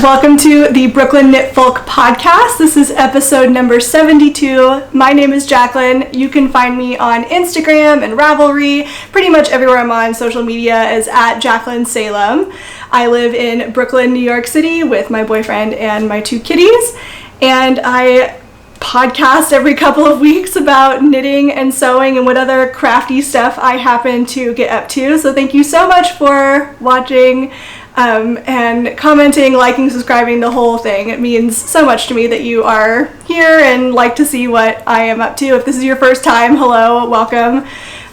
Welcome to the Brooklyn Knitfolk podcast. This is episode number 72. My name is Jacqueline. You can find me on Instagram and Ravelry. Pretty much everywhere I'm on social media is at Jacqueline Salem. I live in Brooklyn, New York City with my boyfriend and my two kitties. And I podcast every couple of weeks about knitting and sewing and what other crafty stuff I happen to get up to. So thank you so much for watching. And commenting, liking, subscribing, the whole thing. It means so much to me that you are here and like to see what I am up to. If this is your first time, hello, welcome.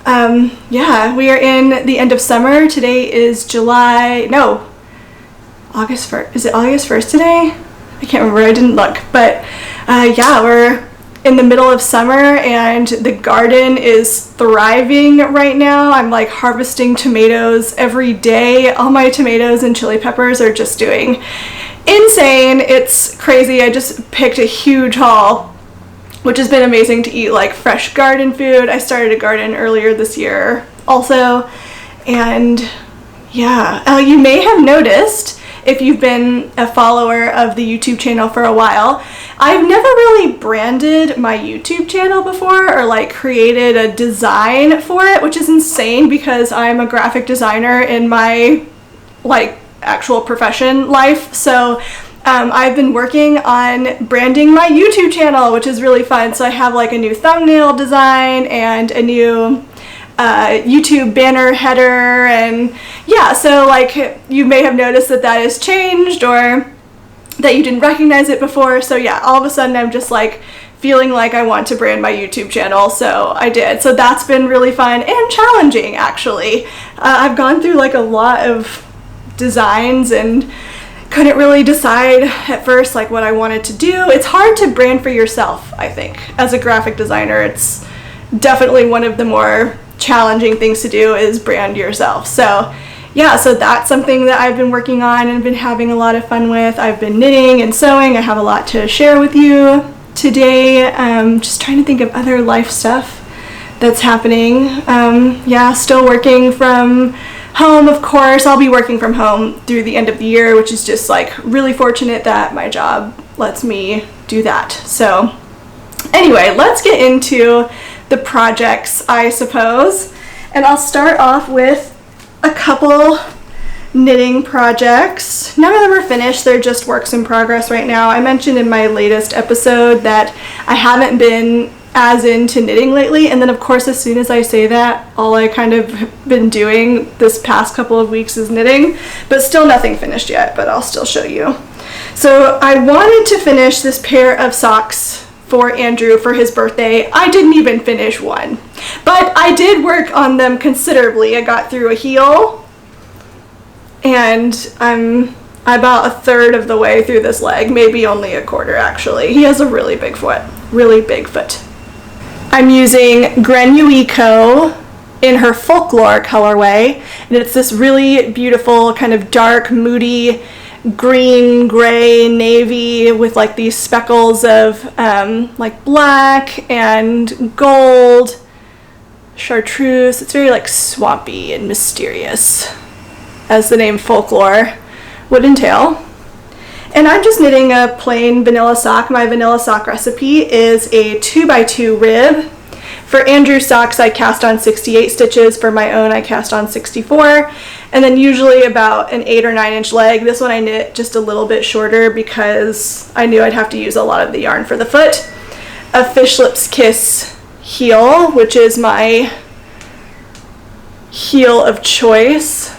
We are in the end of summer. Today is August 1st. Is it August 1st today? I can't remember, I didn't look. But we're in the middle of summer and the garden is thriving right now. I'm like harvesting tomatoes every day. All my tomatoes and chili peppers are just doing insane. It's crazy. I just picked a huge haul, which has been amazing to eat like fresh garden food. I started a garden earlier this year also. And you may have noticed, if you've been a follower of the YouTube channel for a while, I've never really branded my YouTube channel before or like created a design for it, which is insane because I'm a graphic designer in my like actual profession life. So I've been working on branding my YouTube channel, which is really fun. So I have like a new thumbnail design and a new YouTube banner header, and so like you may have noticed that has changed or that you didn't recognize it before. So all of a sudden I'm just like feeling like I want to brand my YouTube channel, so I did. So that's been really fun and challenging actually. I've gone through like a lot of designs and couldn't really decide at first like what I wanted to do. It's hard to brand for yourself, I think. As a graphic designer, it's definitely one of the more challenging things to do is brand yourself. So that's something that I've been working on and been having a lot of fun with. I've been knitting and sewing. I have a lot to share with you today. Just trying to think of other life stuff that's happening. Still working from home, of course. I'll be working from home through the end of the year, which is just like really fortunate that my job lets me do that. So anyway, let's get into the projects, I suppose. And I'll start off with a couple knitting projects. None of them are finished, they're just works in progress right now. I mentioned in my latest episode that I haven't been as into knitting lately, and then of course as soon as I say that, all I kind of been doing this past couple of weeks is knitting, but still nothing finished yet, but I'll still show you. So I wanted to finish this pair of socks for Andrew for his birthday. I didn't even finish one, but I did work on them considerably. I got through a heel and I'm about a third of the way through this leg, maybe only a quarter actually. He has a really big foot, I'm using Grenouille Co in her Folklore Colorway, and it's this really beautiful kind of dark, moody green, gray, navy with like these speckles of like black and gold chartreuse. It's very like swampy and mysterious, as the name Folklore would entail. And I'm just knitting a plain vanilla sock. My vanilla sock recipe is a 2x2 rib. For Andrew's socks, I cast on 68 stitches. For my own, I cast on 64. And then usually about an 8 or 9 inch leg. This one I knit just a little bit shorter because I knew I'd have to use a lot of the yarn for the foot. A Fish Lips Kiss heel, which is my heel of choice.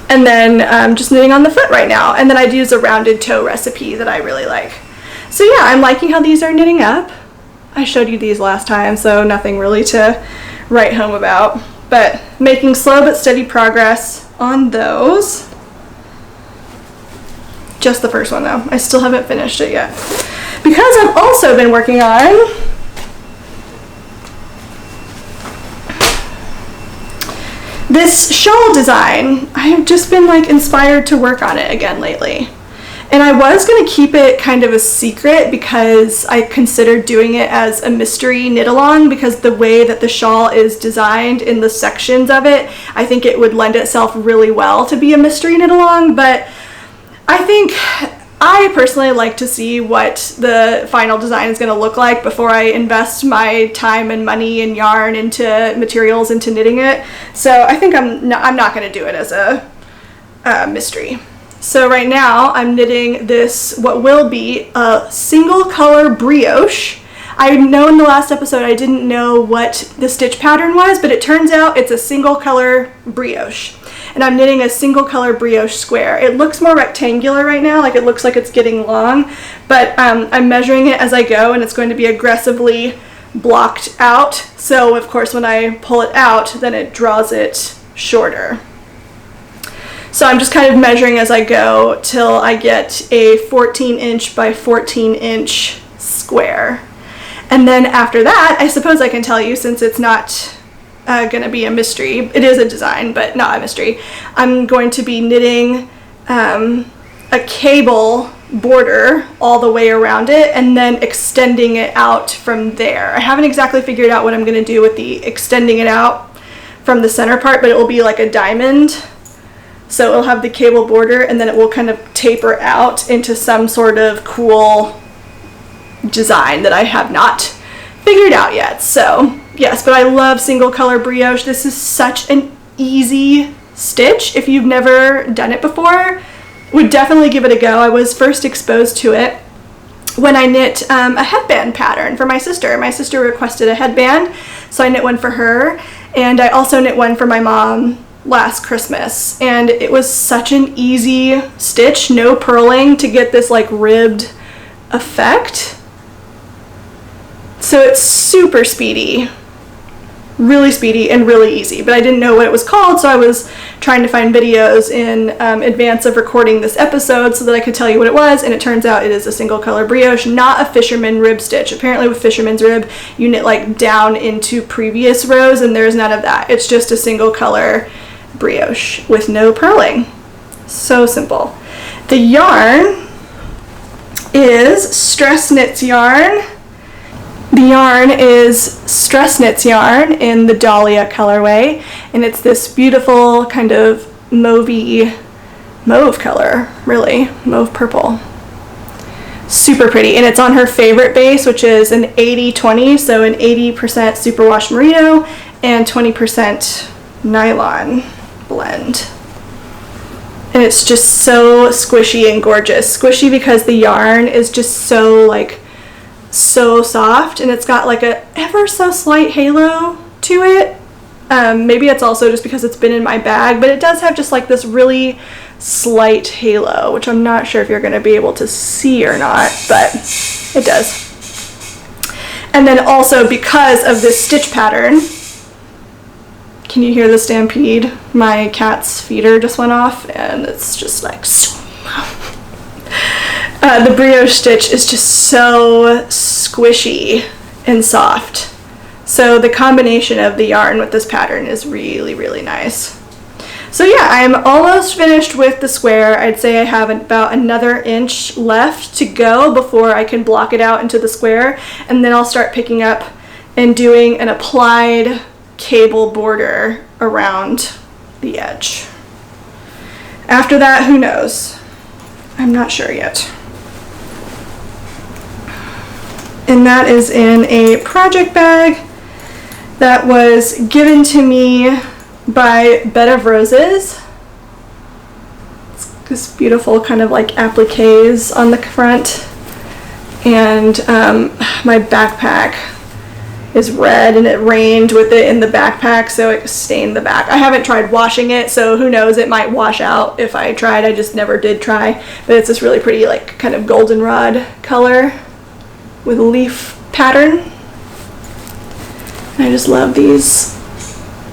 And then I'm just knitting on the foot right now. And then I'd use a rounded toe recipe that I really like. So I'm liking how these are knitting up. I showed you these last time, so nothing really to write home about. But making slow but steady progress on those. Just the first one though. I still haven't finished it yet. Because I've also been working on this shawl design. I have just been like inspired to work on it again lately. And I was going to keep it kind of a secret because I considered doing it as a mystery knit along, because the way that the shawl is designed in the sections of it, I think it would lend itself really well to be a mystery knit along. But I personally like to see what the final design is going to look like before I invest my time and money and yarn into materials into knitting it. So I think I'm not going to do it as a mystery. So right now I'm knitting this, what will be a single color brioche. I know in the last episode I didn't know what the stitch pattern was, but it turns out it's a single color brioche. And I'm knitting a single color brioche square. It looks more rectangular right now, like it looks like it's getting long, but I'm measuring it as I go, and it's going to be aggressively blocked out. So of course when I pull it out, then it draws it shorter. So I'm just kind of measuring as I go till I get a 14-inch by 14-inch square. And then after that, I suppose I can tell you, since it's not going to be a mystery, it is a design, but not a mystery, I'm going to be knitting a cable border all the way around it and then extending it out from there. I haven't exactly figured out what I'm going to do with the extending it out from the center part, but it will be like a diamond. So it'll have the cable border, and then it will kind of taper out into some sort of cool design that I have not figured out yet. So yes, but I love single color brioche. This is such an easy stitch. If you've never done it before, would definitely give it a go. I was first exposed to it when I knit a headband pattern for my sister. My sister requested a headband, so I knit one for her, and I also knit one for my mom last Christmas, and it was such an easy stitch, no purling, to get this like ribbed effect. So it's super speedy, really speedy and really easy, but I didn't know what it was called, so I was trying to find videos in advance of recording this episode so that I could tell you what it was, and it turns out it is a single color brioche, not a fisherman rib stitch. Apparently with fisherman's rib you knit like down into previous rows, and there's none of that. It's just a single color brioche with no purling. So simple. The yarn is Stress Knits yarn. The yarn is Stress Knits yarn in the Dahlia colorway, and it's this beautiful kind of mauve color, really, mauve purple. Super pretty, and it's on her favorite base, which is an 80-20, so an 80% superwash merino and 20% nylon blend. And it's just so squishy and gorgeous. Squishy because the yarn is just so soft, and it's got like a ever so slight halo to it. Maybe it's also just because it's been in my bag, but it does have just like this really slight halo, which I'm not sure if you're going to be able to see or not, but it does. And then also because of this stitch pattern, can you hear the stampede? My cat's feeder just went off, and it's just like the brioche stitch is just so squishy and soft. So the combination of the yarn with this pattern is really, really nice. So yeah, I'm almost finished with the square. I'd say I have about another inch left to go before I can block it out into the square, and then I'll start picking up and doing an applied cable border around the edge. After that, who knows? I'm not sure yet. And that is in a project bag that was given to me by Bed of Roses. It's this beautiful kind of like appliques on the front, and my backpack is red, and it rained with it in the backpack, so it stained the back. I haven't tried washing it, so who knows, it might wash out if I tried. I just never did try, but it's this really pretty like kind of goldenrod color with a leaf pattern. I just love these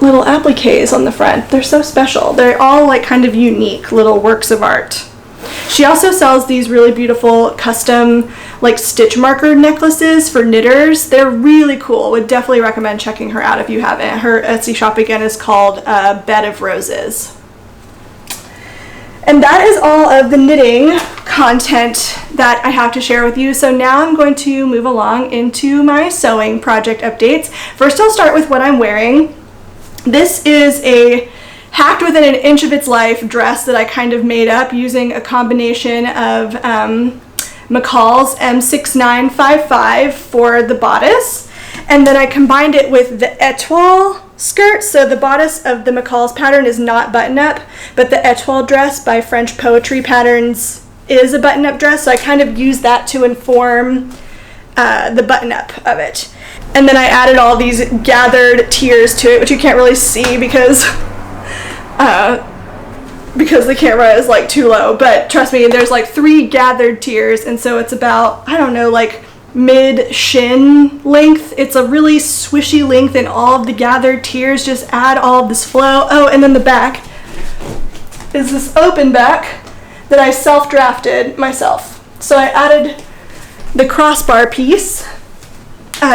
little appliques on the front. They're so special. They're all like kind of unique little works of art. She also sells these really beautiful custom like stitch marker necklaces for knitters. They're really cool. Would definitely recommend checking her out if you haven't. Her Etsy shop again is called Bed of Roses. And that is all of the knitting content that I have to share with you. So now I'm going to move along into my sewing project updates. First, I'll start with what I'm wearing. This is a hacked within an inch of its life dress that I kind of made up using a combination of McCalls M6955 for the bodice, and then I combined it with the Etoile skirt. So the bodice of the McCalls pattern is not button-up, but the Etoile dress by French Poetry Patterns is a button-up dress, so I kind of used that to inform the button-up of it. And then I added all these gathered tiers to it, which you can't really see because the camera is like too low, but trust me, there's like 3 gathered tiers, and so it's about, I don't know, like mid shin length. It's a really swishy length, and all of the gathered tiers just add all of this flow. Oh, and then the back is this open back that I self-drafted myself. So I added the crossbar piece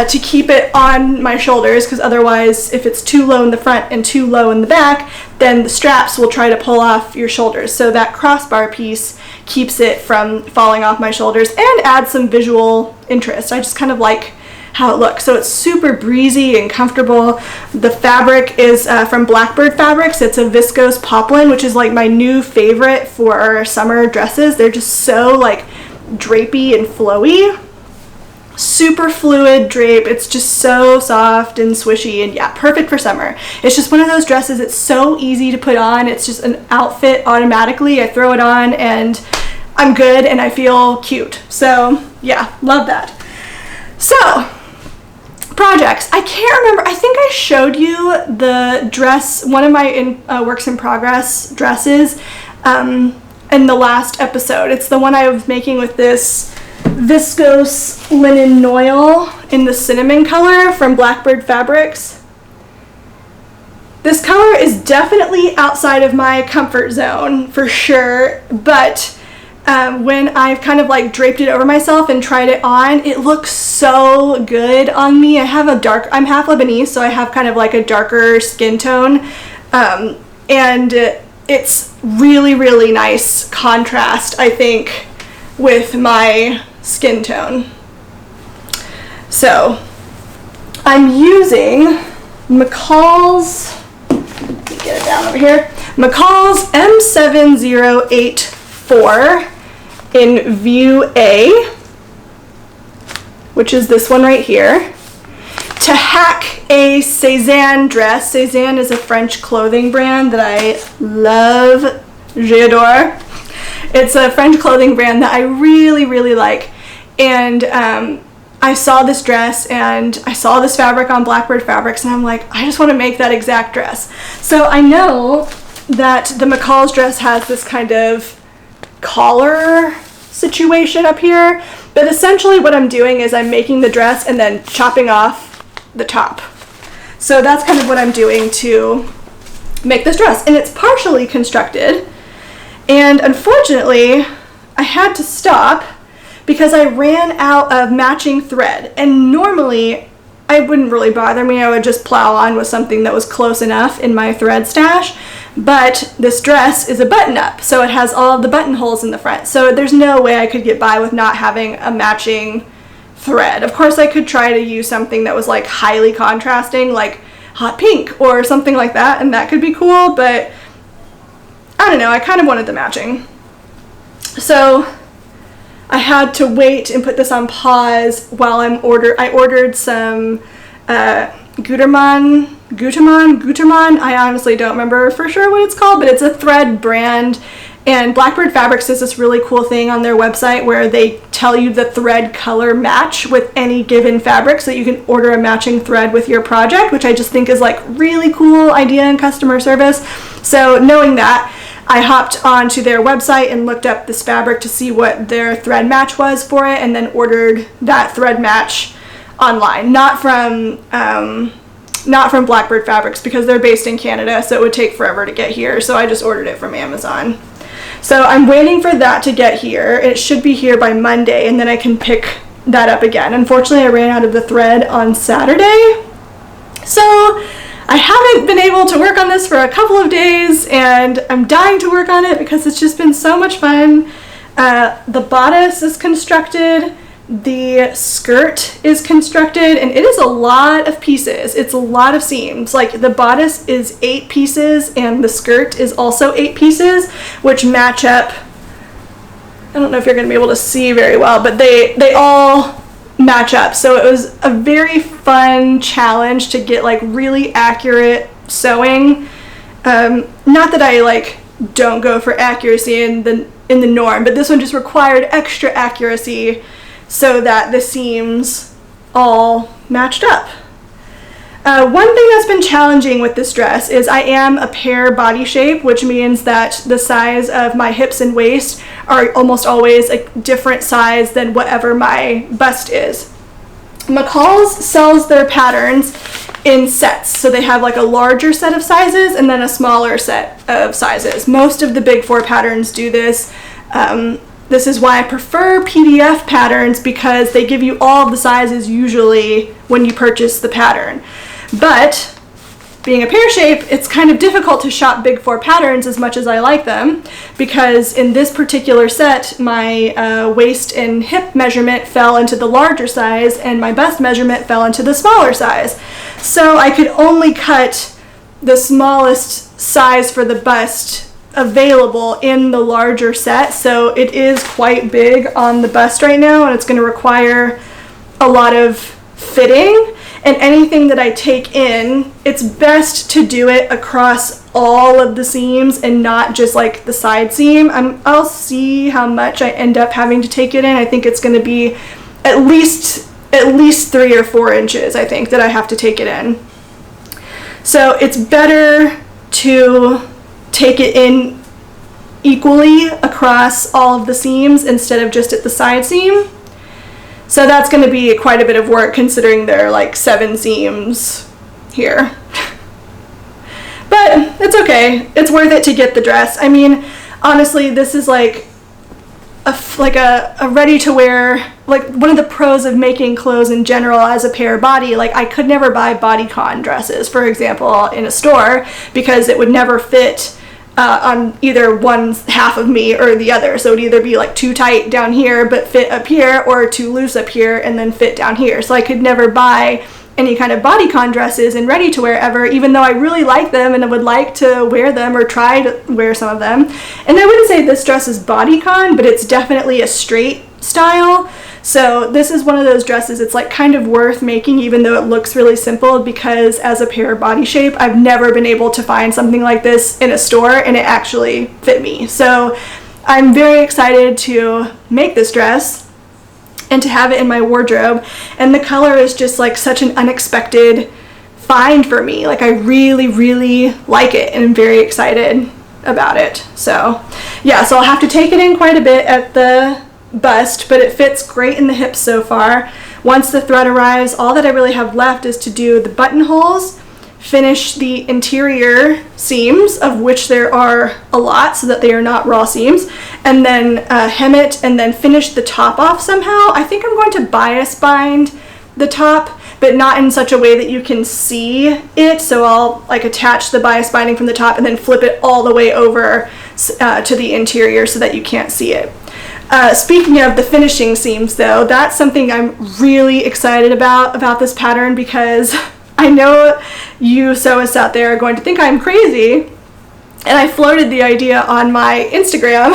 to keep it on my shoulders, because otherwise if it's too low in the front and too low in the back, then the straps will try to pull off your shoulders. So that crossbar piece keeps it from falling off my shoulders and adds some visual interest. I just kind of like how it looks. So it's super breezy and comfortable. The fabric is from Blackbird Fabrics. It's a viscose poplin, which is like my new favorite for summer dresses. They're just so like drapey and flowy. Super fluid drape. It's just so soft and swishy, and yeah, perfect for summer. It's just one of those dresses, it's so easy to put on. It's just an outfit automatically. I throw it on and I'm good and I feel cute. So yeah, love that. So projects, I can't remember, I think I showed you the dress, one of my works in progress dresses in the last episode. It's the one I was making with this Viscose Linen Noil in the cinnamon color from Blackbird Fabrics. This color is definitely outside of my comfort zone for sure, but when I've kind of like draped it over myself and tried it on, it looks so good on me. I'm half Lebanese, so I have kind of like a darker skin tone, and it's really, really nice contrast, I think, with my skin tone. So I'm using McCalls, let me get it down over here, McCalls M7084 in view A, which is this one right here, to hack a Sezane dress. Sezane is a French clothing brand that I love, j'adore. It's a French clothing brand that I really, really like. And I saw this dress and I saw this fabric on Blackbird Fabrics, and I'm like, I just want to make that exact dress. So I know that the McCalls dress has this kind of collar situation up here, but essentially what I'm doing is I'm making the dress and then chopping off the top. So that's kind of what I'm doing to make this dress, and it's partially constructed. And unfortunately, I had to stop because I ran out of matching thread. And normally, it wouldn't really bother me. I would just plow on with something that was close enough in my thread stash. But this dress is a button-up, so it has all of the buttonholes in the front. So there's no way I could get by with not having a matching thread. Of course, I could try to use something that was like highly contrasting, like hot pink or something like that, and that could be cool, but I don't know, I kind of wanted the matching. So I had to wait and put this on pause while I ordered some Gutermann. I honestly don't remember for sure what it's called, but it's a thread brand, and Blackbird Fabrics does this really cool thing on their website where they tell you the thread color match with any given fabric, so that you can order a matching thread with your project, which I just think is like really cool idea in customer service. So knowing that, I hopped onto their website and looked up this fabric to see what their thread match was for it, and then ordered that thread match online, not from Blackbird Fabrics, because they're based in Canada, so it would take forever to get here, so I just ordered it from Amazon. So I'm waiting for that to get here. It should be here by Monday, and then I can pick that up again. Unfortunately, I ran out of the thread on Saturday, so I have haven't been able to work on this for a couple of days, and I'm dying to work on it because it's just been so much fun. The bodice is constructed, the skirt is constructed, and it is a lot of pieces. It's a lot of seams. Like, the bodice is 8 pieces and the skirt is also 8 pieces, which match up. I don't know if you're going to be able to see very well, but they all match up. So it was a very fun challenge to get like really accurate sewing. Not that I like don't go for accuracy in the norm, but this one just required extra accuracy so that the seams all matched up. One thing that's been challenging with this dress is I am a pear body shape, which means that the size of my hips and waist are almost always a different size than whatever my bust is. McCalls sells their patterns in sets, so they have like a larger set of sizes and then a smaller set of sizes. Most of the big 4 patterns do this. This is why I prefer PDF patterns, because they give you all of the sizes usually when you purchase the pattern. But being a pear shape, it's kind of difficult to shop big 4 patterns as much as I like them, because in this particular set, my waist and hip measurement fell into the larger size and my bust measurement fell into the smaller size. So I could only cut the smallest size for the bust available in the larger set. So it is quite big on the bust right now, and it's going to require a lot of fitting. And anything that I take in, it's best to do it across all of the seams and not just like the side seam. I'll see how much I end up having to take it in. I think it's going to be at least 3 or 4 inches, I think, that I have to take it in. So it's better to take it in equally across all of the seams instead of just at the side seam. So that's going to be quite a bit of work, considering there are like 7 seams here. But it's okay. It's worth it to get the dress. I mean, honestly, this is like a ready-to-wear, like one of the pros of making clothes in general as a pear body. Like, I could never buy bodycon dresses, for example, in a store, because it would never fit on either one half of me or the other. So it would either be like too tight down here but fit up here, or too loose up here and then fit down here. So I could never buy any kind of bodycon dresses in ready to wear ever, even though I really like them and I would like to wear them or try to wear some of them. And I wouldn't say this dress is bodycon, but it's definitely a straight style. So this is one of those dresses, it's like kind of worth making, even though it looks really simple, because as a pear body shape, I've never been able to find something like this in a store and it actually fit me. So I'm very excited to make this dress and to have it in my wardrobe. And the color is just like such an unexpected find for me. Like, I really, really like it and I'm very excited about it. So yeah, so I'll have to take it in quite a bit at the bust, but it fits great in the hips so far. Once the thread arrives, all that I really have left is to do the buttonholes, finish the interior seams, of which there are a lot so that they are not raw seams, and then hem it and then finish the top off somehow. I think I'm going to bias bind the top, but not in such a way that you can see it. So I'll like attach the bias binding from the top and then flip it all the way over to the interior so that you can't see it. Speaking of the finishing seams though, that's something I'm really excited about this pattern, because I know you sewists out there are going to think I'm crazy, and I floated the idea on my Instagram.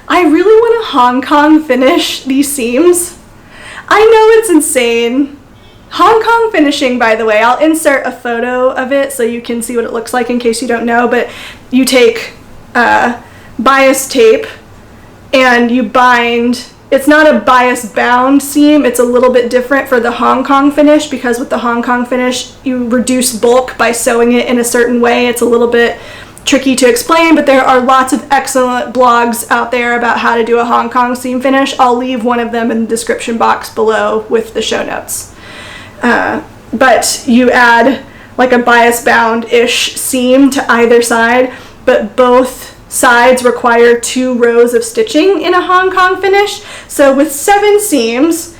I really want to Hong Kong finish these seams. I know it's insane. Hong Kong finishing, by the way, I'll insert a photo of it so you can see what it looks like in case you don't know, but you take bias tape and you bind. It's not a bias bound seam, it's a little bit different for the Hong Kong finish, because with the Hong Kong finish you reduce bulk by sewing it in a certain way. It's a little bit tricky to explain, but there are lots of excellent blogs out there about how to do a Hong Kong seam finish. I'll leave one of them in the description box below with the show notes. But you add like a bias bound-ish seam to either side, but both sides require 2 rows of stitching in a Hong Kong finish. So with 7 seams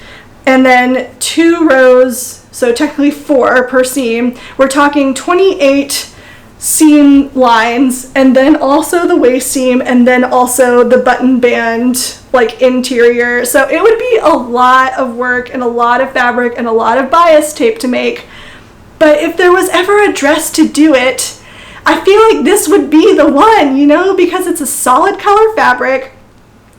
and then 2 rows so technically 4 per seam. We're talking 28 seam lines, and then also the waist seam, and then also the button band like interior. So it would be a lot of work and a lot of fabric and a lot of bias tape to make. But if there was ever a dress to do it, I feel like this would be the one, you know, because it's a solid color fabric.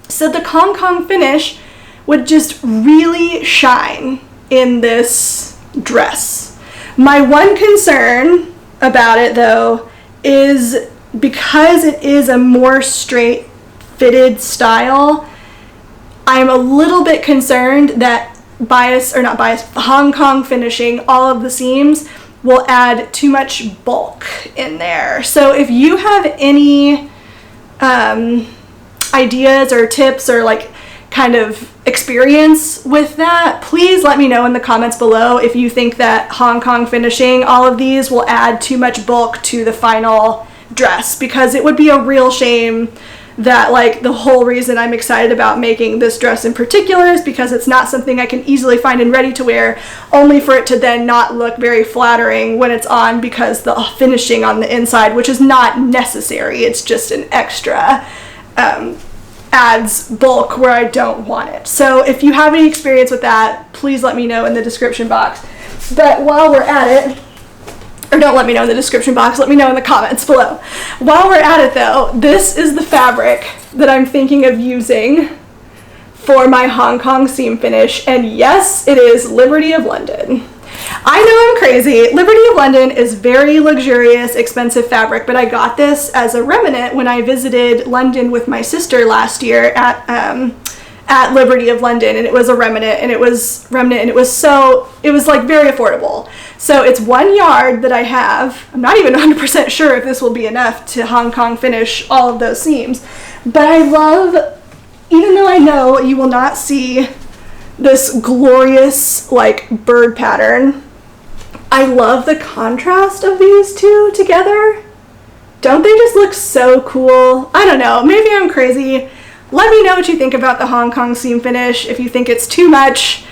So the Hong Kong finish would just really shine in this dress. My one concern about it though is because it is a more straight fitted style, I'm a little bit concerned that Hong Kong finishing all of the seams will add too much bulk in there. So if you have any ideas or tips or like kind of experience with that, please let me know in the comments below if you think that Hong Kong finishing all of these will add too much bulk to the final dress, because it would be a real shame that like the whole reason I'm excited about making this dress in particular is because it's not something I can easily find and ready to wear, only for it to then not look very flattering when it's on because the finishing on the inside, which is not necessary, it's just an extra, adds bulk where I don't want it. So if you have any experience with that, please let me know in the description box. But while we're at it, or don't let me know in the description box, let me know in the comments below. While we're at it though, this is the fabric that I'm thinking of using for my Hong Kong seam finish, and yes, it is Liberty of London. I know I'm crazy. Liberty of London is very luxurious, expensive fabric, but I got this as a remnant when I visited London with my sister last year at Liberty of London, and it was a remnant, and it was like very affordable. So it's 1 yard that I have. I'm not even 100% sure if this will be enough to Hong Kong finish all of those seams, but I love, even though I know you will not see this glorious like bird pattern, I love the contrast of these two together. Don't they just look so cool? I don't know, maybe I'm crazy. Let me know what you think about the Hong Kong seam finish. If you think it's too much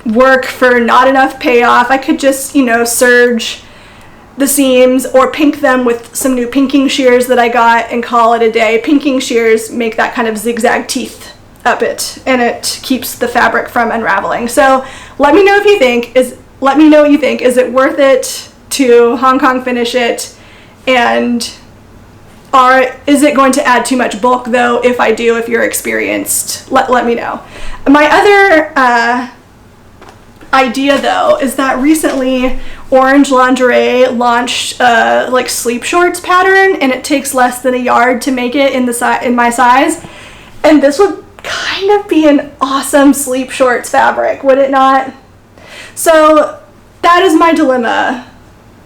work for not enough payoff, I could just, you know, serge the seams or pink them with some new pinking shears that I got and call it a day. Pinking shears make that kind of zigzag teeth up it, and it keeps the fabric from unraveling. So let me know if you think, let me know what you think. Is it worth it to Hong Kong finish it? And is it going to add too much bulk though? If I do, if you're experienced, let me know. My other idea though is that recently Orange Lingerie launched like sleep shorts pattern, and it takes less than a yard to make it in my size, and this would kind of be an awesome sleep shorts fabric, would it not? So that is my dilemma.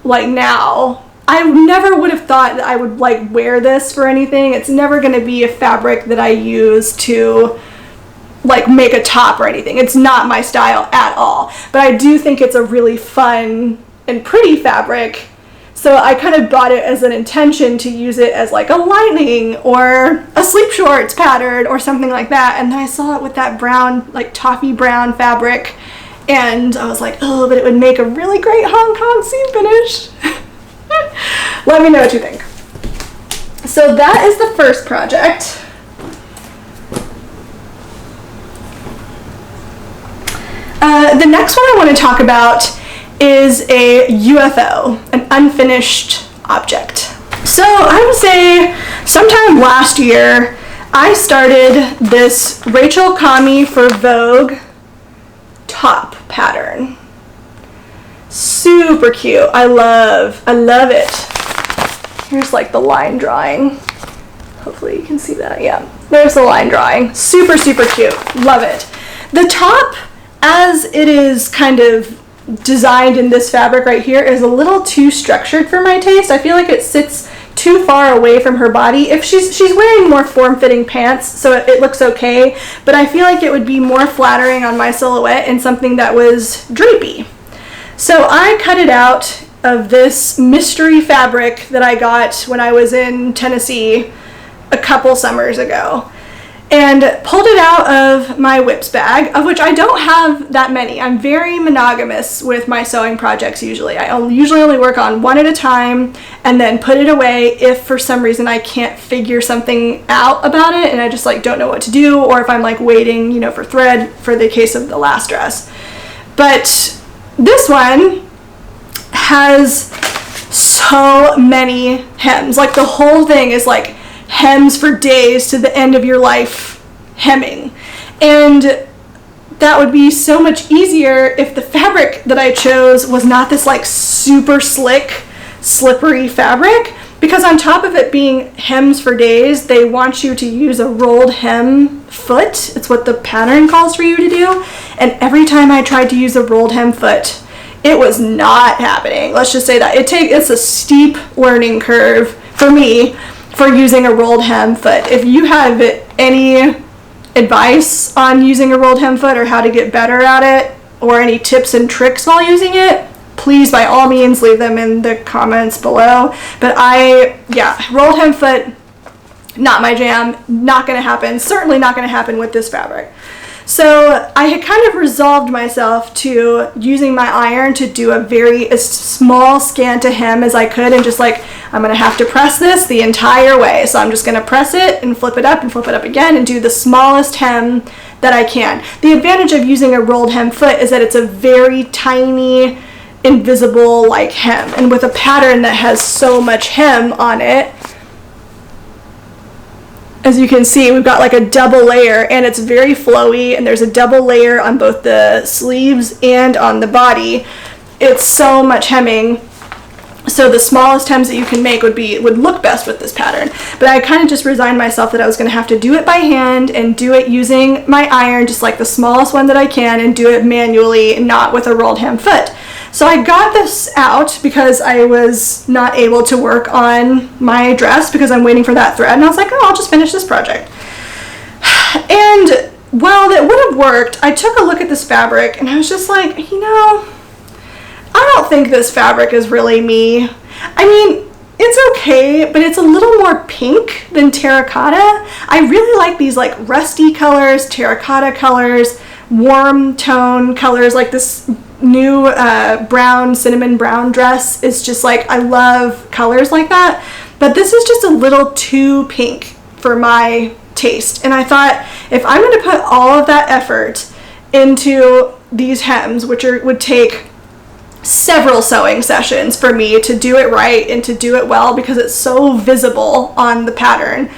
Like now, I never would have thought that I would like wear this for anything. It's never going to be a fabric that I use to like make a top or anything. It's not my style at all, but I do think it's a really fun and pretty fabric. So I kind of bought it as an intention to use it as like a lining or a sleep shorts pattern or something like that. And then I saw it with that brown, like toffee brown fabric, and I was like, oh, but it would make a really great Hong Kong seam finish. Let me know what you think. So that is the first project. The next one I want to talk about is a UFO, an unfinished object. So I would say sometime last year, I started this Rachel Comey for Vogue top pattern. Super cute. I love it. Here's like the line drawing. Hopefully you can see that. Yeah, there's the line drawing. Super, super cute. Love it. The top, as it is kind of designed in this fabric right here, is a little too structured for my taste. I feel like it sits too far away from her body. If she's wearing more form-fitting pants, so it looks okay, but I feel like it would be more flattering on my silhouette in something that was drapey. So I cut it out of this mystery fabric that I got when I was in Tennessee a couple summers ago. and pulled it out of my whips bag, of which I don't have that many. I'm very monogamous with my sewing projects usually. I usually only work on one at a time and then put it away if for some reason I can't figure something out about it and I just like don't know what to do, or if I'm like waiting, you know, for thread for the case of the last dress. But this one has so many hems. Like the whole thing is like hems for days to the end of your life hemming, and that would be so much easier if the fabric that I chose was not this like super slick slippery fabric, because on top of it being hems for days, they want you to use a rolled hem foot. It's what the pattern calls for you to do, and every time I tried to use a rolled hem foot, it was not happening. Let's just say that it's a steep learning curve for me for using a rolled hem foot. If you have any advice on using a rolled hem foot or how to get better at it, or any tips and tricks while using it, please by all means leave them in the comments below. But rolled hem foot, not my jam, not gonna happen, certainly not gonna happen with this fabric. So I had kind of resolved myself to using my iron to do as small scan to hem as I could, and just like, I'm gonna have to press this the entire way. So I'm just gonna press it and flip it up again and do the smallest hem that I can. The advantage of using a rolled hem foot is that it's a very tiny, invisible like hem. And with a pattern that has so much hem on it, as you can see, we've got like a double layer, and it's very flowy, and there's a double layer on both the sleeves and on the body. It's so much hemming. So the smallest hems that you can make would look best with this pattern. But I kind of just resigned myself that I was going to have to do it by hand and do it using my iron, just like the smallest one that I can, and do it manually, not with a rolled hem foot. So I got this out because I was not able to work on my dress because I'm waiting for that thread, and I was like, oh, I'll just finish this project. And while that would have worked, I took a look at this fabric and I was just like, you know, I don't think this fabric is really me. I mean, it's okay, but it's a little more pink than terracotta. I really like these like rusty colors, terracotta colors, warm tone colors. Like this new brown, cinnamon brown dress is just like, I love colors like that, but this is just a little too pink for my taste. And I thought, if I'm going to put all of that effort into these hems, which would take several sewing sessions for me to do it right and to do it well because it's so visible on the pattern,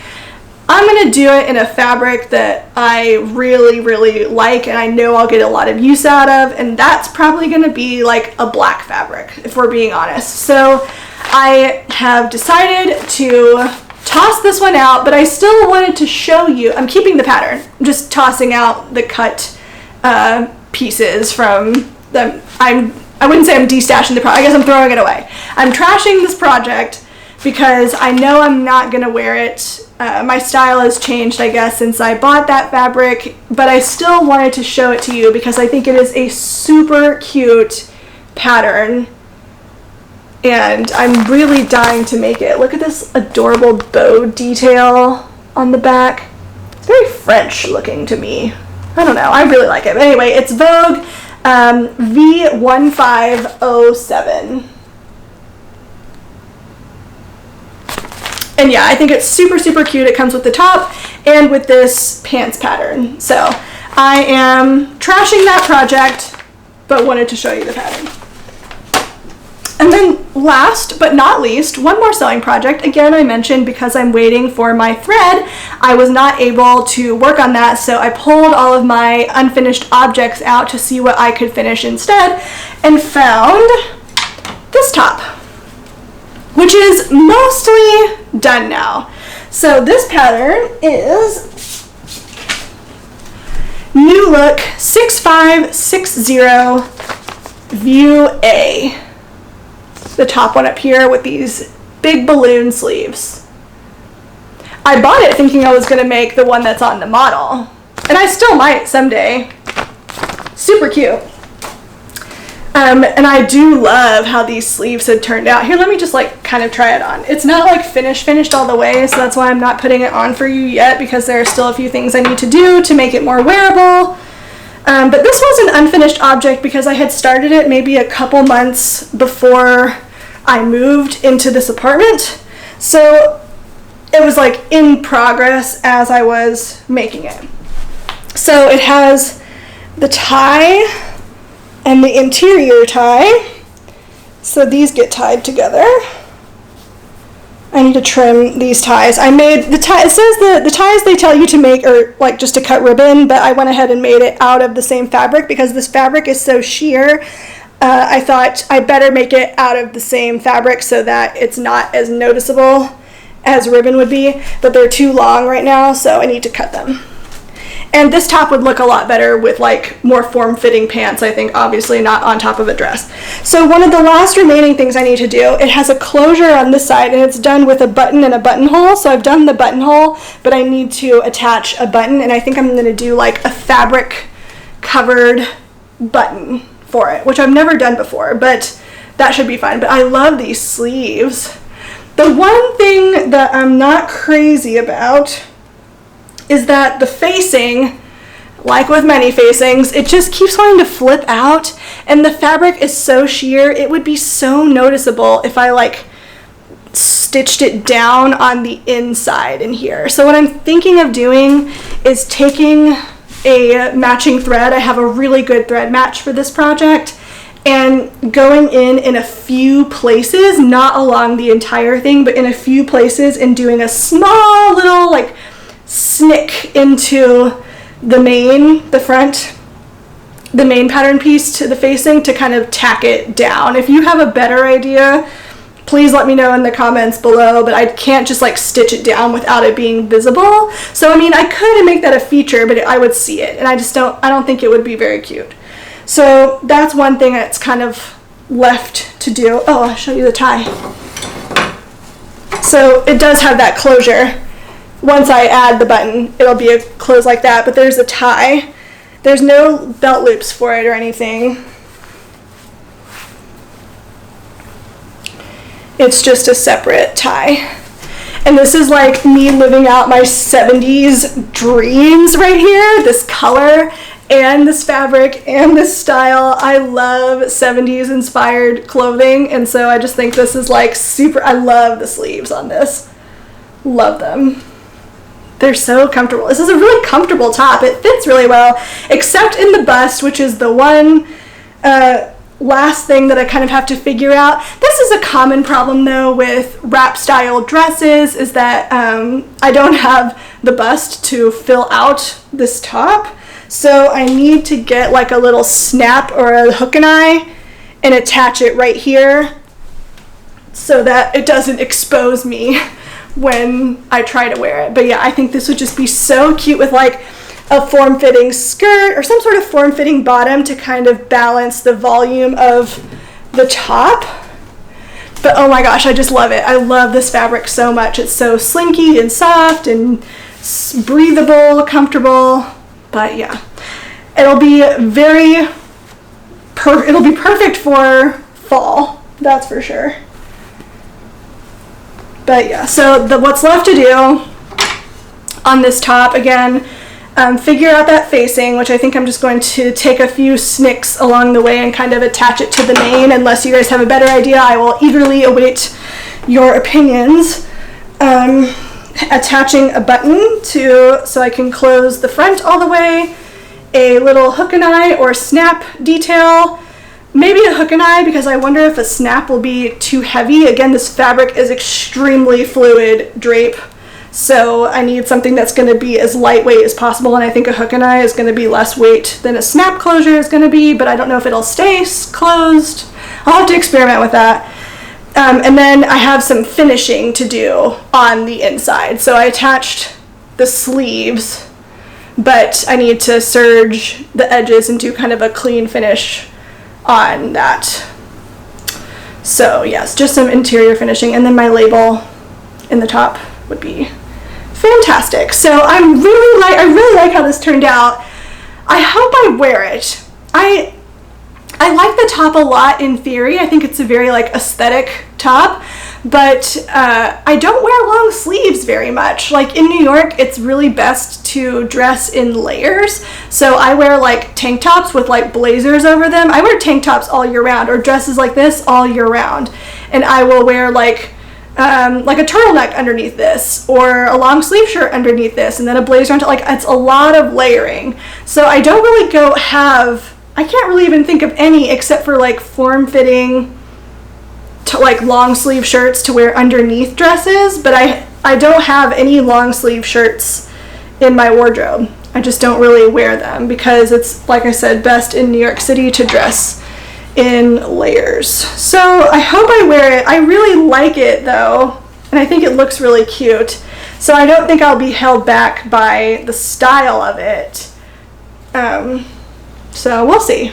I'm going to do it in a fabric that I really, really like and I know I'll get a lot of use out of, and that's probably going to be like a black fabric, if we're being honest. So I have decided to toss this one out, but I still wanted to show you, I'm keeping the pattern, I'm just tossing out the cut pieces from them. I wouldn't say I'm destashing the project, I guess I'm throwing it away. I'm trashing this project because I know I'm not gonna wear it. My style has changed, I guess, since I bought that fabric, but I still wanted to show it to you because I think it is a super cute pattern and I'm really dying to make it. Look at this adorable bow detail on the back. It's very French looking to me. I don't know, I really like it. But anyway, it's Vogue V1507. And yeah, I think it's super, super cute. It comes with the top and with this pants pattern. So I am trashing that project, but wanted to show you the pattern. And then last but not least, one more sewing project. Again, I mentioned because I'm waiting for my thread, I was not able to work on that, so I pulled all of my unfinished objects out to see what I could finish instead, and found this top, which is mostly done now. So this pattern is New Look 6560 View A. The top one up here with these big balloon sleeves. I bought it thinking I was going to make the one that's on the model, and I still might someday. Super cute. And I do love how these sleeves had turned out. Here, let me just like kind of try it on. It's not like finished all the way, so that's why I'm not putting it on for you yet, because there are still a few things I need to do to make it more wearable. But this was an unfinished object because I had started it maybe a couple months before I moved into this apartment. So it was like in progress as I was making it. So it has the tie and the interior tie. So these get tied together. I need to trim these ties. I made the tie, it says the ties they tell you to make are like just to cut ribbon, but I went ahead and made it out of the same fabric because this fabric is so sheer. I thought I better make it out of the same fabric so that it's not as noticeable as ribbon would be, but they're too long right now, so I need to cut them. And this top would look a lot better with like more form-fitting pants, I think, obviously not on top of a dress. So one of the last remaining things I need to do, it has a closure on this side and it's done with a button and a buttonhole. So I've done the buttonhole, but I need to attach a button, and I think I'm gonna do like a fabric covered button for it, which I've never done before, but that should be fine. But I love these sleeves. The one thing that I'm not crazy about is that the facing, like with many facings, it just keeps wanting to flip out, and the fabric is so sheer, it would be so noticeable if I like stitched it down on the inside in here. So what I'm thinking of doing is taking a matching thread. I have a really good thread match for this project, and going in a few places, not along the entire thing, but in a few places, and doing a small little like snick into the main pattern piece to the facing to kind of tack it down. If you have a better idea, please let me know in the comments below, but I can't just like stitch it down without it being visible. So I mean, I could make that a feature, but I would see it, and I don't think it would be very cute. So that's one thing that's kind of left to do. Oh, I'll show you the tie. So it does have that closure. Once I add the button, it'll be a close like that, but there's a tie. There's no belt loops for it or anything. It's just a separate tie. And this is like me living out my 70s dreams right here, this color and this fabric and this style. I love 70s inspired clothing, and so I just think this is like super. I love the sleeves on this. Love them. They're so comfortable. This is a really comfortable top. It fits really well, except in the bust, which is the one last thing that I kind of have to figure out. This is a common problem though with wrap style dresses, is that I don't have the bust to fill out this top. So I need to get like a little snap or a hook and eye and attach it right here so that it doesn't expose me when I try to wear it. But yeah, I think this would just be so cute with like a form-fitting skirt or some sort of form-fitting bottom to kind of balance the volume of the top. But oh my gosh, I just love it. I love this fabric so much. It's so slinky and soft and breathable, comfortable. But yeah, it'll be it'll be perfect for fall, that's for sure. But yeah, so what's left to do on this top, again, figure out that facing, which I think I'm just going to take a few snicks along the way and kind of attach it to the mane. Unless you guys have a better idea, I will eagerly await your opinions. Attaching a button so I can close the front all the way, a little hook and eye or snap detail. Maybe a hook and eye, because I wonder if a snap will be too heavy. Again, this fabric is extremely fluid drape, so I need something that's going to be as lightweight as possible, and I think a hook and eye is going to be less weight than a snap closure is going to be, but I don't know if it'll stay closed. I'll have to experiment with that. And then I have some finishing to do on the inside. So I attached the sleeves, but I need to serge the edges and do kind of a clean finish on that. So yes, just some interior finishing, and then my label in the top would be fantastic. So I really like how this turned out. I hope I wear it. I like the top a lot in theory. I think it's a very like aesthetic top, but I don't wear long sleeves very much. Like in New York, it's really best to dress in layers. So I wear like tank tops with like blazers over them. I wear tank tops all year round, or dresses like this all year round. And I will wear like a turtleneck underneath this, or a long sleeve shirt underneath this, and then a blazer on top. Like, it's a lot of layering. So I don't really I can't really even think of any except for like form-fitting like long sleeve shirts to wear underneath dresses, but I don't have any long sleeve shirts in my wardrobe. I just don't really wear them because it's, like I said, best in New York City to dress in layers. So I hope I wear it. I really like it though, and I think it looks really cute. So I don't think I'll be held back by the style of it. So we'll see.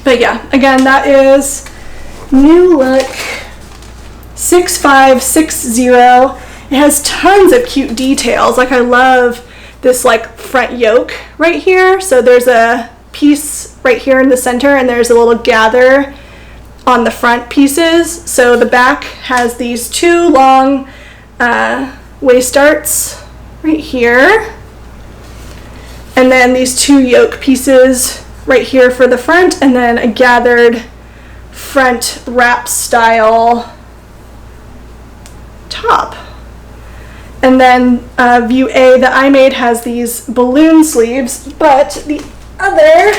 But yeah, again, that is New Look 6560. It has tons of cute details. Like, I love this like front yoke right here. So there's a piece right here in the center, and there's a little gather on the front pieces. So the back has these two long waist darts right here, and then these two yoke pieces right here for the front, and then a gathered front wrap style top. And then view A that I made has these balloon sleeves, but the other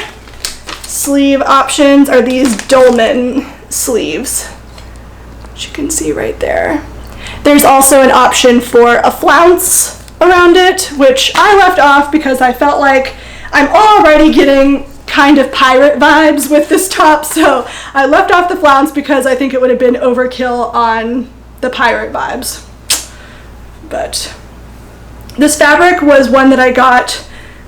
sleeve options are these dolman sleeves, which you can see right there. There's also an option for a flounce around it, which I left off because I felt like I'm already getting kind of pirate vibes with this top, so I left off the flounce because I think it would have been overkill on the pirate vibes. But this fabric was one that I got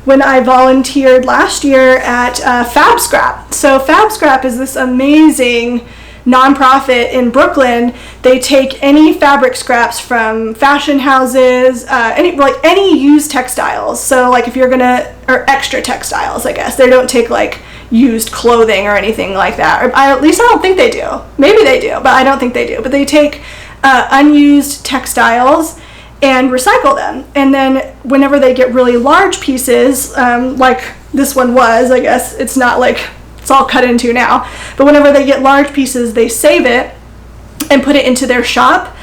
when I volunteered last year at Fabscrap. So Fabscrap is this amazing nonprofit in Brooklyn. They take any fabric scraps from fashion houses, any used textiles. So like if you're gonna, or extra textiles, I guess. They don't take like used clothing or anything like that. Or at least I don't think they do. Maybe they do, but I don't think they do. But they take unused textiles and recycle them. And then whenever they get really large pieces, like this one was, I guess it's not like it's all cut into now, but whenever they get large pieces, they save it and put it into their shop,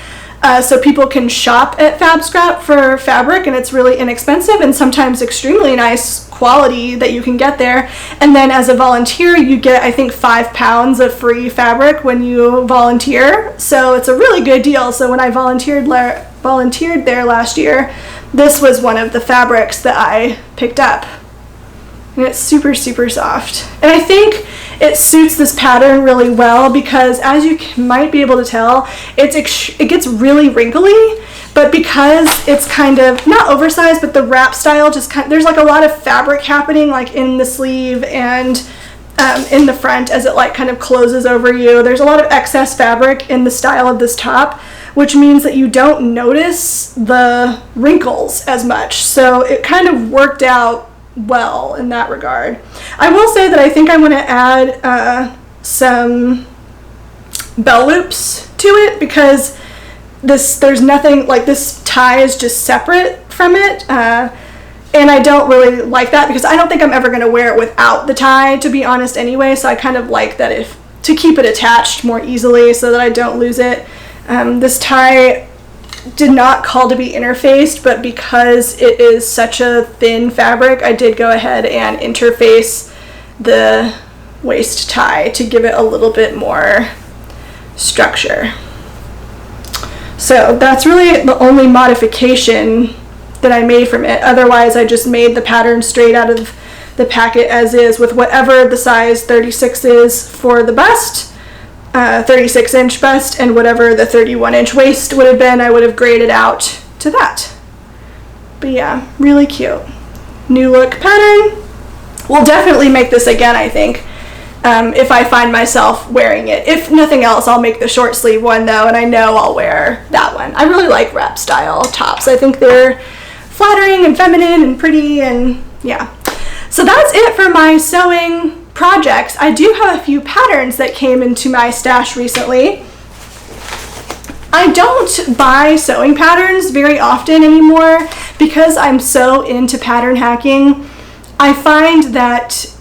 so people can shop at Fabscrap for fabric, and it's really inexpensive and sometimes extremely nice quality that you can get there. And then as a volunteer, you get, I think, 5 pounds of free fabric when you volunteer, so it's a really good deal. So when I volunteered there last year, this was one of the fabrics that I picked up. And it's super, super soft. And I think it suits this pattern really well because, as you might be able to tell, it gets really wrinkly, but because it's kind of not oversized, but the wrap style just there's like a lot of fabric happening like in the sleeve and in the front as it like kind of closes over you. There's a lot of excess fabric in the style of this top, which means that you don't notice the wrinkles as much. So it kind of worked out well in that regard. I will say that I think I'm going to add some bell loops to it because there's nothing like this tie is just separate from it, and I don't really like that because I don't think I'm ever going to wear it without the tie, to be honest, anyway. So I kind of like that to keep it attached more easily so that I don't lose it. This tie did not call to be interfaced, but because it is such a thin fabric, I did go ahead and interface the waist tie to give it a little bit more structure. So that's really the only modification that I made from it. Otherwise, I just made the pattern straight out of the packet as is with whatever the size 36 is for the bust. 36-inch bust, and whatever the 31-inch waist would have been, I would have graded out to that. But yeah, really cute. New Look pattern. We'll definitely make this again, I think, if I find myself wearing it. If nothing else, I'll make the short sleeve one though, and I know I'll wear that one. I really like wrap style tops. I think they're flattering and feminine and pretty, and yeah. So that's it for my sewing projects, I do have a few patterns that came into my stash recently. I don't buy sewing patterns very often anymore because I'm so into pattern hacking. I find that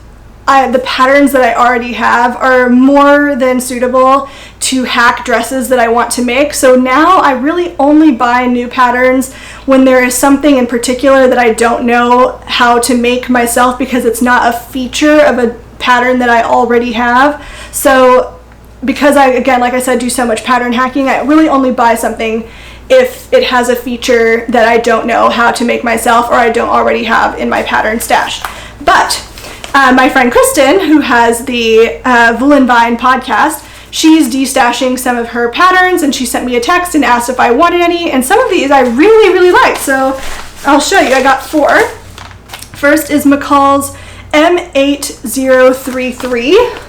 the patterns that I already have are more than suitable to hack dresses that I want to make. So now I really only buy new patterns when there is something in particular that I don't know how to make myself because it's not a feature of a pattern that I already have. So because I, again, like I said, do so much pattern hacking, I really only buy something if it has a feature that I don't know how to make myself or I don't already have in my pattern stash. But my friend Kristen, who has the Woolen Vine podcast, she's destashing some of her patterns, and she sent me a text and asked if I wanted any, and some of these I really, really like. So I'll show you. I got 4. First is McCalls M7084.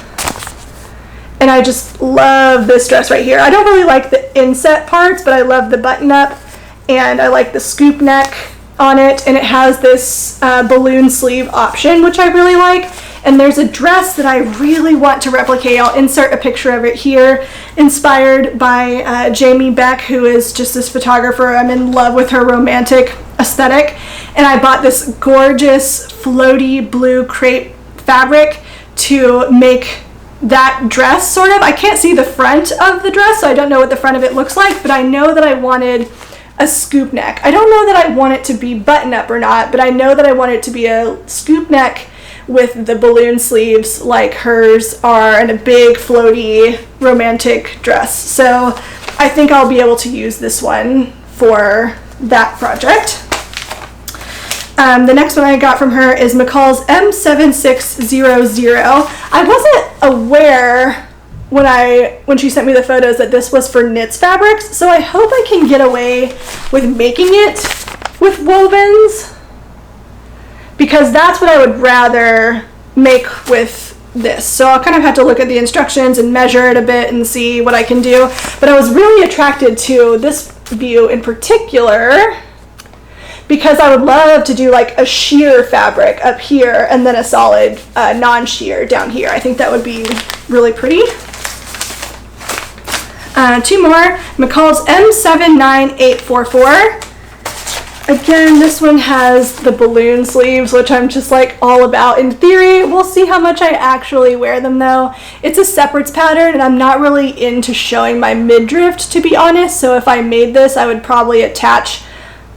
And I just love this dress right here. I don't really like the inset parts, but I love the button up, and I like the scoop neck on it, and it has this balloon sleeve option, which I really like. And there's a dress that I really want to replicate. I'll insert a picture of it here, inspired by Jamie Beck, who is just this photographer. I'm in love with her romantic aesthetic, and I bought this gorgeous floaty blue crepe fabric to make that dress, sort of. I can't see the front of the dress, so I don't know what the front of it looks like, but I know that I wanted a scoop neck. I don't know that I want it to be button up or not, but I know that I want it to be a scoop neck with the balloon sleeves like hers are, and a big floaty romantic dress. So I think I'll be able to use this one for that project. The next one I got from her is McCalls M7600. I wasn't aware when she sent me the photos that this was for Knits Fabrics, so I hope I can get away with making it with wovens, because that's what I would rather make with this. So I'll kind of have to look at the instructions and measure it a bit and see what I can do. But I was really attracted to this view in particular because I would love to do like a sheer fabric up here and then a solid non-sheer down here. I think that would be really pretty. 2 more, McCalls M79844. Again, this one has the balloon sleeves, which I'm just like all about in theory. We'll see how much I actually wear them though. It's a separates pattern, and I'm not really into showing my midriff, to be honest. So if I made this, I would probably attach,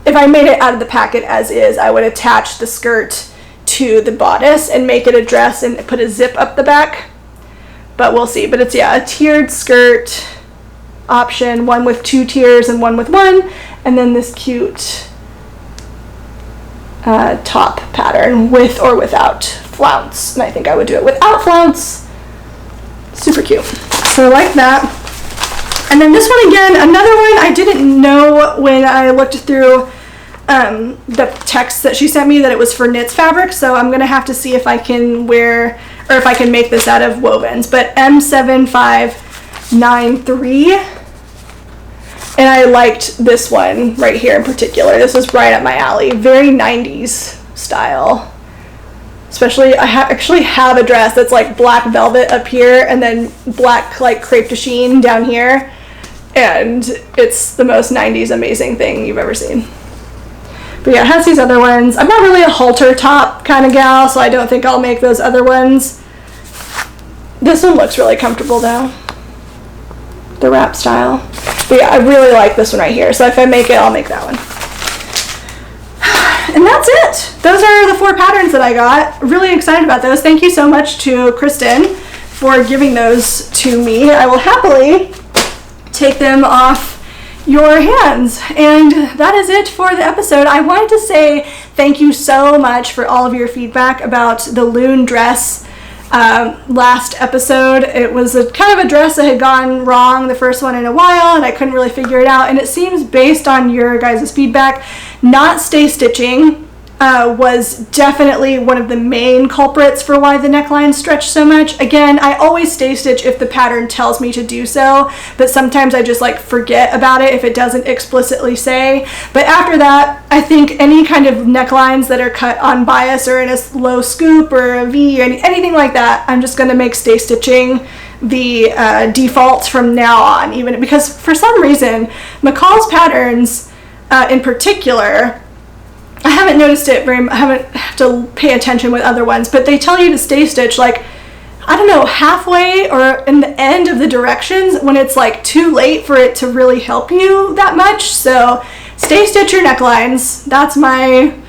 if I made it out of the packet as is, I would attach the skirt to the bodice and make it a dress and put a zip up the back. But we'll see. But it's, yeah, a tiered skirt option, one with 2 tiers and one with 1, and then this cute top pattern with or without flounce, and I think I would do it without flounce. Super cute. So I like that. And then this one again, another one I didn't know when I looked through the text that she sent me that it was for Knits Fabrics, so I'm gonna have to see if I can wear, or if I can make this out of wovens. But M7593, and I liked this one right here in particular. This was right up my alley. Very 90s style. Especially, I actually have a dress that's like black velvet up here and then black like crepe de chine down here. And it's the most 90s amazing thing you've ever seen. But yeah, it has these other ones. I'm not really a halter top kind of gal, so I don't think I'll make those other ones. This one looks really comfortable though. The wrap style. But yeah, I really like this one right here. So if I make it, I'll make that one. And that's it. Those are the 4 patterns that I got. Really excited about those. Thank you so much to Kristen for giving those to me. I will happily take them off your hands. And that is it for the episode. I wanted to say thank you so much for all of your feedback about the loon dress last episode. It was a kind of a dress that had gone wrong, the first one in a while, and I couldn't really figure it out. And it seems, based on your guys' feedback, not stay stitching was definitely one of the main culprits for why the neckline stretched so much. Again, I always stay stitch if the pattern tells me to do so, but sometimes I just like forget about it if it doesn't explicitly say. But after that, I think any kind of necklines that are cut on bias or in a low scoop or a V or anything like that, I'm just going to make stay stitching the default from now on, even because for some reason McCall's patterns in particular, I haven't noticed it I haven't have to pay attention with other ones, but they tell you to stay stitch like, I don't know, halfway or in the end of the directions when it's like too late for it to really help you that much. So stay stitch your necklines. That's my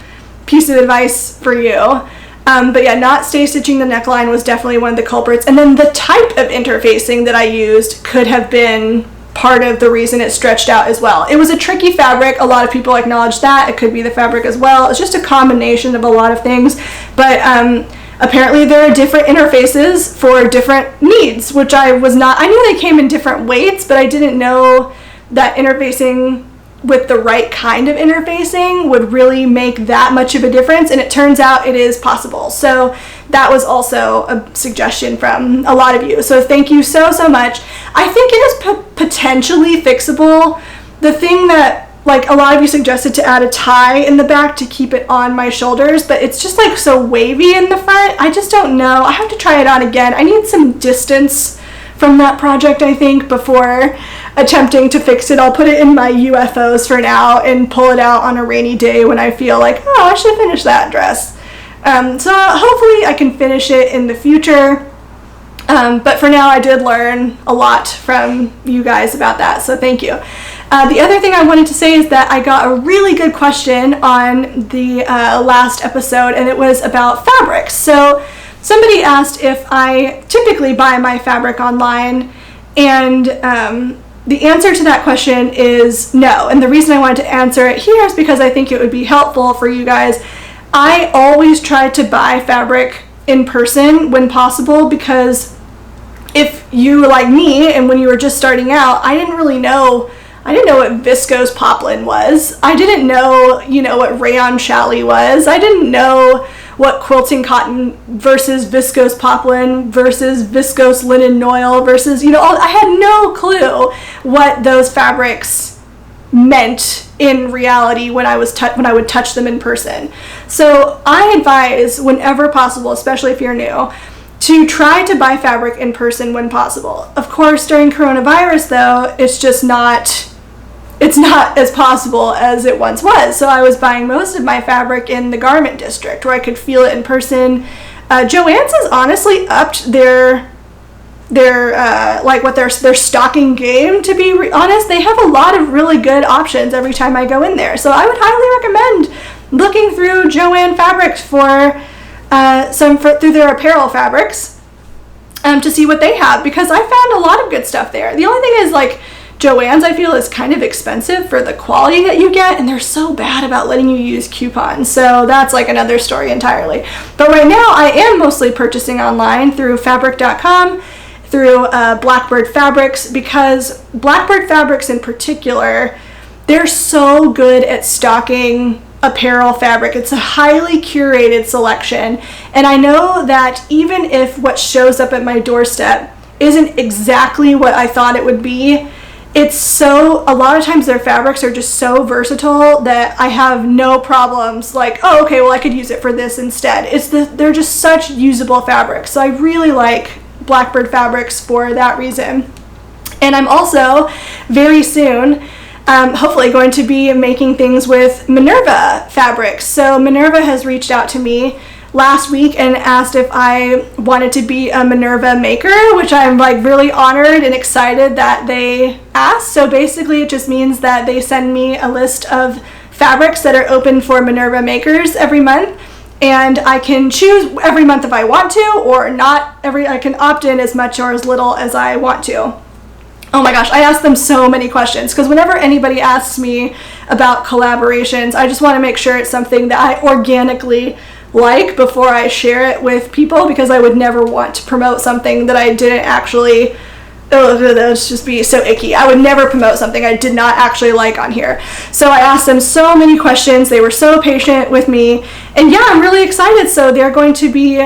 piece of advice for you. But yeah, not stay stitching the neckline was definitely one of the culprits. And then the type of interfacing that I used could have been part of the reason it stretched out as well. It was a tricky fabric. A lot of people acknowledge that. It could be the fabric as well. It's just a combination of a lot of things. But apparently there are different interfaces for different needs, which I knew they came in different weights, but I didn't know that interfacing with the right kind of interfacing would really make that much of a difference, and it turns out it is possible. So that was also a suggestion from a lot of you, so thank you so much. I think it is potentially fixable. The thing that, like, a lot of you suggested to add a tie in the back to keep it on my shoulders, but it's just like so wavy in the front. I just don't know. I have to try it on again. I need some distance from that project, I think, before attempting to fix it. I'll put it in my UFOs for now and pull it out on a rainy day when I feel like, oh, I should finish that dress. So hopefully I can finish it in the future. But for now, I did learn a lot from you guys about that, so thank you. The other thing I wanted to say is that I got a really good question on the last episode, and it was about fabrics. So somebody asked if I typically buy my fabric online, and the answer to that question is no. And the reason I wanted to answer it here is because I think it would be helpful for you guys. I always try to buy fabric in person when possible, because if you were like me and when you were just starting out, I didn't know what viscose poplin was. I didn't know, what rayon challis was. I didn't know what quilting cotton versus viscose poplin versus viscose linen noil versus, I had no clue what those fabrics meant in reality when I would touch them in person. So I advise, whenever possible, especially if you're new, to try to buy fabric in person when possible. Of course, during coronavirus though, it's not as possible as it once was. So I was buying most of my fabric in the garment district where I could feel it in person. Joann's has honestly upped their stocking game, to be honest. They have a lot of really good options every time I go in there. So I would highly recommend looking through Joann Fabrics through their apparel fabrics to see what they have, because I found a lot of good stuff there. The only thing is, like, Joann's, I feel, is kind of expensive for the quality that you get, and they're so bad about letting you use coupons. So that's like another story entirely. But right now, I am mostly purchasing online through fabric.com, through Blackbird Fabrics, because Blackbird Fabrics in particular, they're so good at stocking apparel fabric. It's a highly curated selection, and I know that even if what shows up at my doorstep isn't exactly what I thought it would be, a lot of times their fabrics are just so versatile that I have no problems like, oh, okay, well, I could use it for this instead. They're just such usable fabrics. So I really like Blackbird Fabrics for that reason. And I'm also very soon hopefully going to be making things with Minerva Fabrics. So Minerva has reached out to me last week and asked if I wanted to be a Minerva maker, which I'm like really honored and excited that they asked. So basically it just means that they send me a list of fabrics that are open for Minerva makers every month, and I can choose every month if I want to or not. I can opt in as much or as little as I want to. Oh my gosh, I ask them so many questions, because whenever anybody asks me about collaborations, I just want to make sure it's something that I organically like before I share it with people, because I would never want to promote something that I didn't actually oh, that would just be so icky. I would never promote something I did not actually like on here. So I asked them so many questions. They were so patient with me. And yeah, I'm really excited. So they're going to be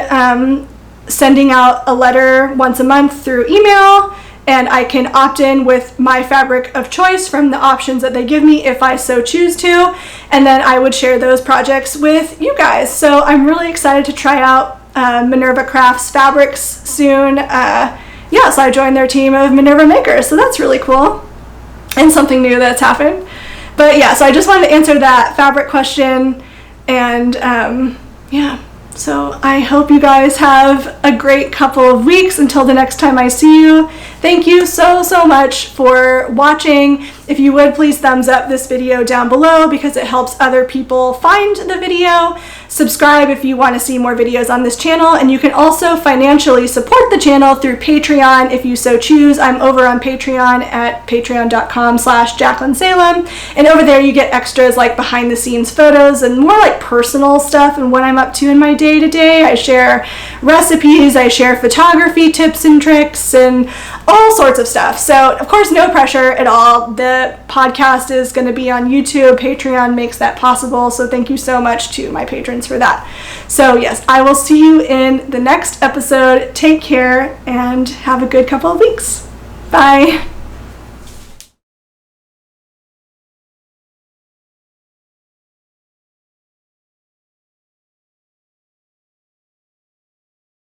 sending out a letter once a month through email, and I can opt in with my fabric of choice from the options that they give me if I so choose to. And then I would share those projects with you guys. So I'm really excited to try out Minerva Crafts fabrics soon. Yeah, so I joined their team of Minerva makers, so that's really cool and something new that's happened. But yeah, so I just wanted to answer that fabric question, and yeah, so I hope you guys have a great couple of weeks until the next time I see you. Thank you so much for watching. If you would, please thumbs up this video down below because it helps other people find the video. Subscribe if you want to see more videos on this channel, and you can also financially support the channel through Patreon if you so choose. I'm over on Patreon at patreon.com/JacquelineSalem, and over there you get extras like behind the scenes photos and more like personal stuff and what I'm up to in my day-to-day. I share recipes, I share photography tips and tricks, and all sorts of stuff. So of course, no pressure at all. The podcast is going to be on YouTube. Patreon makes that possible, so thank you so much to my patrons for that. So yes, I will see you in the next episode. Take care and have a good couple of weeks. Bye.